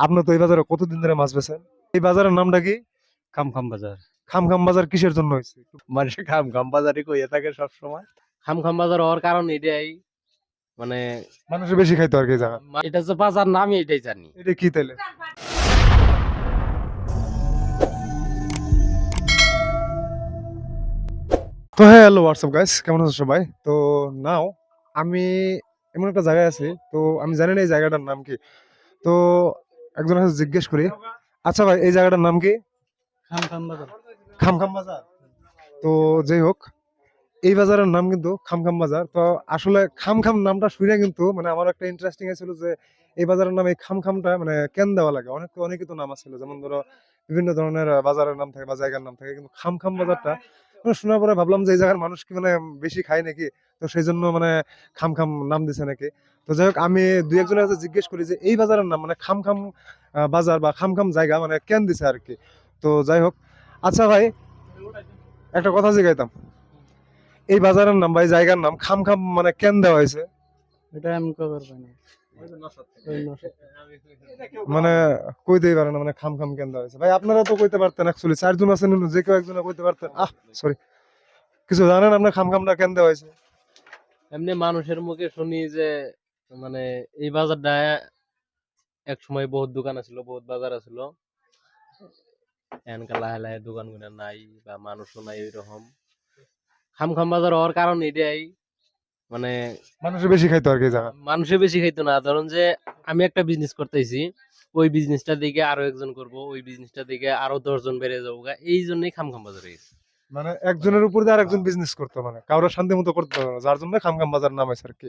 আপনি তো এই বাজারে কতদিন ধরে মাছ বেচেন? এই বাজারের নামটা কি? খামখাম বাজার। খামখাম বাজার কিসের জন্য হয়েছে? মানুষ খাম বাজারই কইয়া থাকে সবসময়। খামখাম বাজার হওয়ার কারণ এটাই, মানে মানুষের বেশি খাইতো আর কি এই জায়গা। এটা যে বাজার না আমি এটাই জানি। এটা কি তাইলে? তো হ্যাঁ, হ্যালো হোয়াটসঅ্যাপ গাইস, কেমন আছো সবাই? তো নাও আমি এমন একটা জায়গায় আছি, তো আমি জানি না এই জায়গাটার নাম কি। তো একজনের কাছে জিজ্ঞেস করি, আচ্ছা ভাই এই জায়গাটার নাম কি? খামখাম বাজার। খামখাম বাজার। তো যাই হোক, এই বাজারের নাম কিন্তু খামখাম বাজার। তো আসলে খামখাম নামটা শুনে কিন্তু মানে আমার একটা ইন্টারেস্টিং ছিল যে এই বাজারের নাম এই খামখামটা মানে কেন দেওয়া লাগে। অনেকে তো নাম আছে, যেমন ধরো বিভিন্ন ধরনের বাজারের নাম থাকে বা জায়গার নাম থাকে, কিন্তু খামখাম বাজারটা মানে শোনার পরে ভাবলাম যে এই জায়গার মানুষ কি মানে বেশি খায় নাকি, তো সেই জন্য মানে খামখাম নাম দিছে নাকি। তো যাই হোক, আমি দুই একজনের কাছে জিজ্ঞেস করি যে এই বাজারের নাম মানে খামখাম বাজার বা খামখাম জায়গা মানে কেন দিছে আর কি। তো যাই হোক, আচ্ছা ভাই একটা কথা জিজ্ঞাইতাম, এই বাজারের নাম বা এই জায়গার নাম খামখাম মানে কেন দেওয়া হয়েছে? এটা আমি কভার পাই না। মানে কইতেই পারে না মানে খামখাম কেন দেওয়া হয়েছে। ভাই আপনারা তো কইতে পারতেন, অ্যাকচুয়ালি চারজন আছেন, যে কেউ একজনে কইতে পারতেন। সরি, কিছু জানেন আপনার খামখামটা কেন দেওয়া হয়েছে? এমনি মানুষের মুখে শুনি যে মানে এই বাজারটা এক সময় বহুত দোকান আছিল, বহুত বাজার আছিল। এনকা লাহে লাহে দোকান গুলা নাই বা মানুষও নাই ওইরকম। খামখাম বাজার হওয়ার কারণ এটাই, মানে মানুষের বেশি খাইতো আর কি এই জায়গা। মানুষে বেশি খাইতো না। ধরুন যে আমি একটা বিজনেস করতেছি, ওই বিজনেসটা দিকে আরো একজন করব, ওই বিজনেসটা দিকে আরো 10 জন বেড়ে যাবো, এই জন্যই খামখাম বাজার হয়েছে। মানে একজনের উপর দিয়ে আরেকজন বিজনেস করতো, মানে কারোর শান্তি মতো করতে পারবে না, যার জন্য খামখাম বাজার নাম হয়েছে আর কি।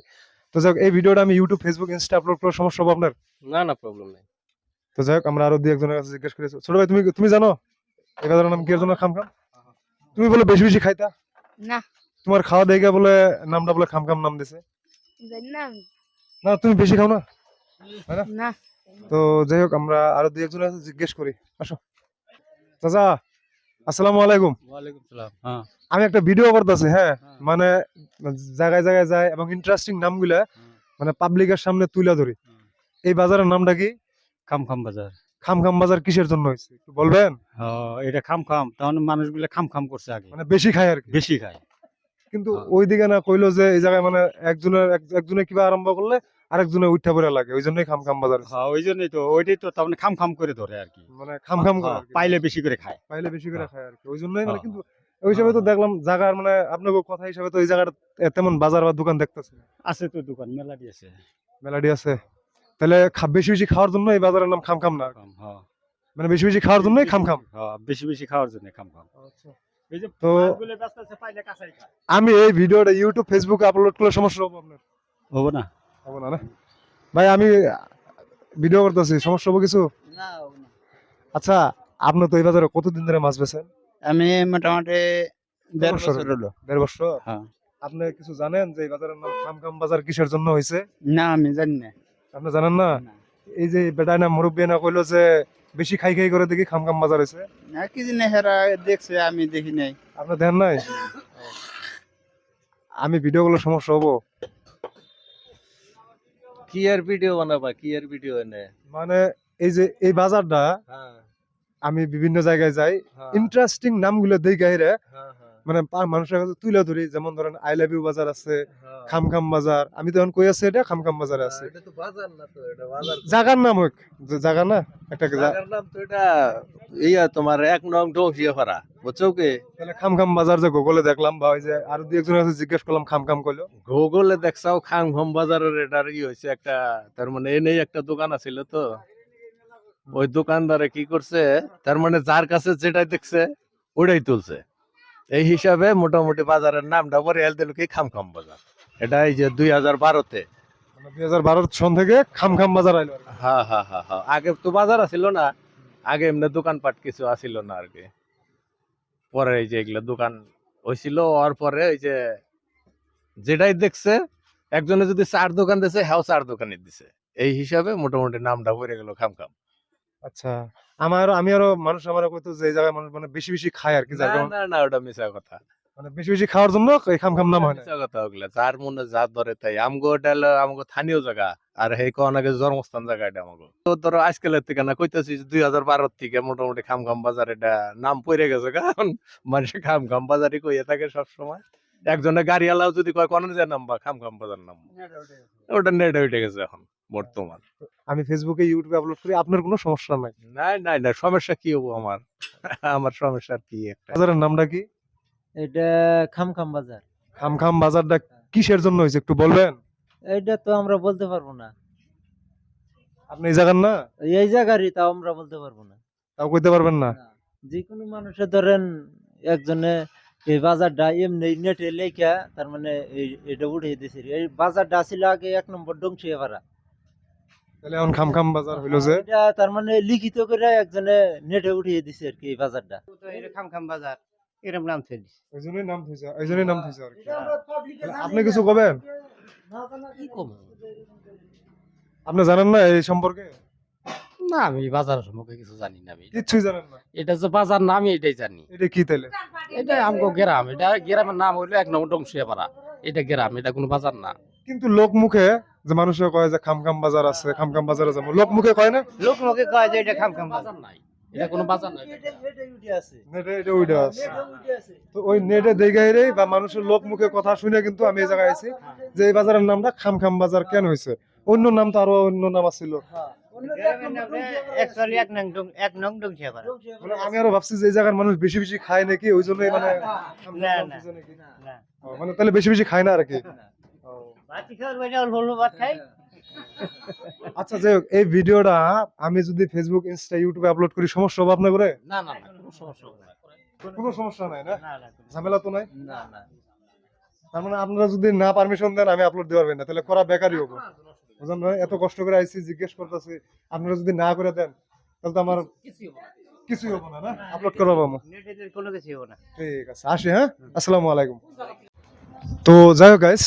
তো যাই হোক, এই ভিডিওটা আমি ইউটিউব, ফেসবুক, ইনস্টা আপলোড করার সমস্যা হবে আপনার? না না, প্রবলেম নেই। তো যাই হোক, আমরা আরো দুই একজনের কাছে জিজ্ঞেস করেছি। ছোট ভাই, তুমি তুমি জানো এই বাজারের নাম কি এর জন্য খামখাম? তুমি বলে বেশি বেশি খাইতা, না, তোমার খাওয়া দেখে বলে নামটা বলে খামখাম নাম দিছে। জানি না আমি। না তুমি বেশি খাও না, তাই না? না, তো যাই হোক, আমরা আরো দুই একজনের কাছে জিজ্ঞেস করি। আসো চাচা, আসসালামু আলাইকুম। ওয়ালাইকুম সালাম। হ্যাঁ আমি একটা ভিডিও করতেছি, হ্যাঁ, হ্যাঁ। মানে জায়গায় জায়গায় যায় এবং ইন্টারেস্টিং নামগুলা মানে পাবলিকের সামনে তুলে ধরি। এই বাজারের নামটা কি? খামখাম বাজার। খামখাম বাজার কিসের জন্য হয়েছে একটু বলবেন? এটা খামখাম, তখন মানুষগুলো খামখাম করছে আগে, মানে বেশি খায় আর কি। বেশি খায়। কিন্তু হ্যাঁ। ওইদিকে না কইলো যে এই জায়গায় মানে একজনে কিবা আরম্ভ করলে আরেকজনে উঠা পড়ে লাগে, ওই জন্যই খামখাম বাজার হয়েছে। হ্যাঁ, ওই জন্যই তো ওইটাই তো তার মানে খাম করে ধরে আর কি। মানে খামখাম করে হ্যাঁ, আর কি। পাইলে বেশি করে খায়। পাইলে বেশি করে হ্যাঁ। খায় আর কি, ওই জন্যই মানে। হ্যাঁ। কিন্তু ওই হিসাবে তো দেখলাম জায়গার মানে আপনার কথা হিসাবে তো এই জায়গাটা তেমন বাজার বা দোকান দেখতেছে না। আছে তো দোকান মেলা দিয়েছে। মেলাডি আছে, তাহলে বেশি বেশি খাওয়ার জন্য এই বাজারের নাম খামখাম না? খাম, হ্যাঁ। মানে বেশি বেশি খাওয়ার জন্যই খামখাম। হ্যাঁ, বেশি বেশি খাওয়ার জন্য খাম। আচ্ছা। এই যে তো মাছগুলো ব্যস্ত আছে পাইলে কাঁচাই খায়। আমি এই ভিডিওটা ইউটিউব, ফেসবুকে আপলোড করলে সমস্যা হবে আপনার? হবো না। হবে না, না? ভাই আমি ভিডিও করতেছি, সমস্যা হবে কিছু? না, আচ্ছা, আপনি তো এই বাজারে কতদিন ধরে মাছ বেচেন? আমি মোটামুটি 1.5 বছর বছর হলো। 1.5 বছর। হ্যাঁ। আপনি কিছু জানেন যে এই বাজারের নাম খামখাম বাজার কিসের জন্য হয়েছে? না, আমি জানি না। আপনি জানেন না? না। এই যে বেটায় না মুরব্বী না কইলো যে বেশি খাই খাই করে দেখি খামখাম বাজার হয়েছে। না, কি জানি হেরা দেখছে, আমি দেখি নাই। আপনি দেখেন নাই? আমি ভিডিও করলে সমস্যা হবো? কি আর ভিডিও বানাবা, কি আর ভিডিও এনে। মানে এই যে এই বাজারটা হ্যাঁ আমি বিভিন্ন জায়গায় যাই, হ্যাঁ ইন্টারেস্টিং নামগুলো দেখে হেরে হ্যাঁ হ্যাঁ মানে মানুষের কাছে তুলে ধরি। যেমন ধরেন আই লাভ ইউ বাজার আছে, হ্যাঁ। খামখাম বাজার। আমি তখন কই আছি এটা খামখাম বাজারে আছে। এটা তো বাজার না, তো এটা বাজার। জায়গার নাম হোক, জায়গা না একটা জায়গার নাম তো এটা তোমার 1 নং ডংসিয়াপাড়া, বুঝছো কি? তাহলে খামখাম বাজার যে গুগলে দেখলাম বা ওই যে আরো দুই একজনের কাছে জিজ্ঞেস করলাম, খামখাম কইলো। গুগলে দেখছাও খাম বাজারের এটার হয়েছে একটা, তার মানে এনেই একটা দোকান আছিল তো, ওই দোকানদারে কি করছে, তার মানে যার কাছে যেটাই দেখছে ওটাই তুলছে। এই হিসাবে মোটামুটি বাজারের নামটা পরে হেল দিল কি খাম বাজার। এটা এই যে 2012-তে। মানে 2012 সন থেকে খামখাম বাজার আইলো আর কি। হ্যাঁ হ্যাঁ হ্যাঁ হ্যাঁ, আগে তো বাজার আছিল না, আগে এমনি দোকানপাট কিছু আসিল না আর কি। পরে এই যে এগুলা দোকান হয়েছিল, হওয়ার পরে ওই যে যেটাই দেখছে, একজনে যদি 4 দোকান দিছে, হ্যাঁ 4 দোকানই দিছে। এই হিসাবে মোটামুটি নামটা পড়ে গেল খাম। আচ্ছা, আমি আরো মানুষ আমার কইতো যে এই জায়গায় মানুষ মানে বেশি বেশি খায় আর কি, না যার কারণে। না না, ওটা মিছা কথা। মানে বেশি বেশি খাওয়ার জন্য এই খাম খাম নাম হয় না। মিছা কথা ওগুলা, যার মনে যা ধরে তাই। আমগো এটা হলো আমগো স্থানীয় জায়গা, আর হে অনেকে জন্মস্থান জায়গা এটা আমাগো। তো ধরো আজকালের থেকে না কইতাছি 2012 থেকে মোটামুটি খামখাম বাজার এটা নাম পড়ে গেছে, কারণ মানুষে খামখাম বাজারই কইয়ে থাকে সবসময়। একজনের গাড়ি আলাও যদি কয় কোন যে নাম বা খামখাম বাজার নাম, ওটা নেটে উঠে গেছে এখন বর্তমান। আমি ফেসবুকে ইউটিউবে আপলোড করি, আপনার কোনো সমস্যা নাই? নাই নাই না, সমস্যা কি হবো আমার? আমার সমস্যার কি একটা? বাজারের নামটা কি? এটা খামখাম বাজার। খাম খাম বাজারটা কিসের জন্য হয়েছে একটু বলবেন? এইটা তো আমরা বলতে পারবো না, আপনি এই জায়গার না, এই জায়গারই, তাও আমরা বলতে পারবো না। তাও কইতে পারবেন না? যে কোনো মানুষের ধরেন একজনে এই বাজারটা এমনি নেটে লেখা তার মানে এটা উঠিয়ে দিছে। এই বাজারটা ছিল আগে 1 নম্বর ডংসিয়াপাড়া। তাহলে এখন খাম খাম বাজার হইলো যে? এটা তার মানে লিখিত করে একজনে নেটে উঠিয়ে দিছে আর কি এই বাজারটা। খামখাম বাজার এরকম নাম ছিল। ওই জন্যই নাম থইছে, ওই জন্যই নাম থইছে আর কি। তাহলে আপনি কিছু কবেন? কি কম? আপনি জানেন না এই সম্পর্কে? না, আমি বাজার সম্পর্কে কিছু জানি না। আমি কিচ্ছুই জানেন না? এটা যে বাজার না, আমি এটাই জানি। এটা কি তাহলে? এটা আমগো গ্রাম, এটা গ্রামের নাম হইলো 1 নম্বর ডংসিয়াপাড়া। এটা গ্রাম, এটা কোনো বাজার না। কিন্তু লোক মুখে যে মানুষে কয় যে খাম খাম বাজার আছে, খাম খাম বাজারে যাবো, লোক মুখে কয় না? লোক মুখে কয় যে এটা খামখাম বাজার। বাজার নাই, এটা কোনো বাজার নাই। এটাই উঠে আছে, নেটে এটা ওইটা আছে। নেটে উঠে আছে। তো ওই নেটে দেখাইরে বা মানুষের লোক মুখে কথা শুনে কিন্তু আমি এই জায়গায় আইছি যে এই বাজারের নামটা খাম খাম বাজার কেন হয়েছে। অন্য নাম তো আরো অন্য নাম আছিল। হ্যাঁ। অ্যাকচুয়ালি এক নং ডংসিয়াপাড়া। মানে আমি আরো ভাবছি যে এই জায়গার মানুষ বেশি বেশি খায় নাকি, ওই জন্যই মানে খাম খাম না, নাম না। দিছে নাকি? না। ও, মানে তাহলে বেশি বেশি খায় না আর কি। ও। বাতি খাওয়ার বাইরে অল্প অল্প ভাত খাই। আচ্ছা, যাই হোক, এই ভিডিওটা আমি যদি ফেসবুক, ইনস্টা, ইউটিউবে আপলোড করি সমস্যা হবে আপনার করে? না না না, কোনো সমস্যা হবে না। কোনো সমস্যা নাই না? না, না, ঝামেলা তো নাই? না না, তার মানে আপনারা যদি না পারমিশন দেন আমি আপলোড দিতে পারবেন না, তাহলে করা বেকারই হবো। বুঝলেন ভাই? এত কষ্ট করে আইছি, জিজ্ঞেস করতেছি, আপনারা যদি না করে দেন তাহলে তো আমার কিছুই হবো না, না আপলোড করবো আমি। নেটে কোনো কিছু হবে না। ঠিক আছে, আসি। হ্যাঁ, আসসালামু আলাইকুম। তো যাই হোক গাইস,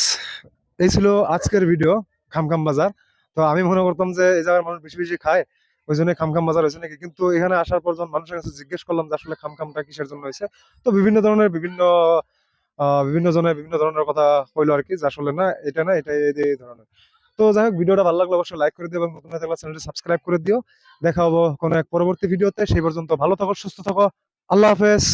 এই ছিল আজকের ভিডিও খামখাম বাজার। তো আমি মনে করতাম যে এই জায়গার মানুষ বেশি বেশি খায়, ওই জন্য খামখাম বাজার হয়েছে নাকি। কিন্তু এখানে আসার পর যখন মানুষের কাছে জিজ্ঞেস করলাম যে আসলে খামখামটা কিসের জন্য হয়েছে, তো বিভিন্ন ধরনের বিভিন্ন জনের বিভিন্ন ধরনের কথা কইলো আর কি, যে আসলে না এটা না, এটা এই ধরনের। তো যাই হোক, ভিডিওটা ভালো লাগলে অবশ্যই লাইক করে দিও এবং নতুন হয়ে থাকলে চ্যানেলটি সাবস্ক্রাইব করে দিও। দেখা হবো কোনো এক পরবর্তী ভিডিওতে। সেই পর্যন্ত ভালো থাকো, সুস্থ থাকো, আল্লাহ হাফেজ।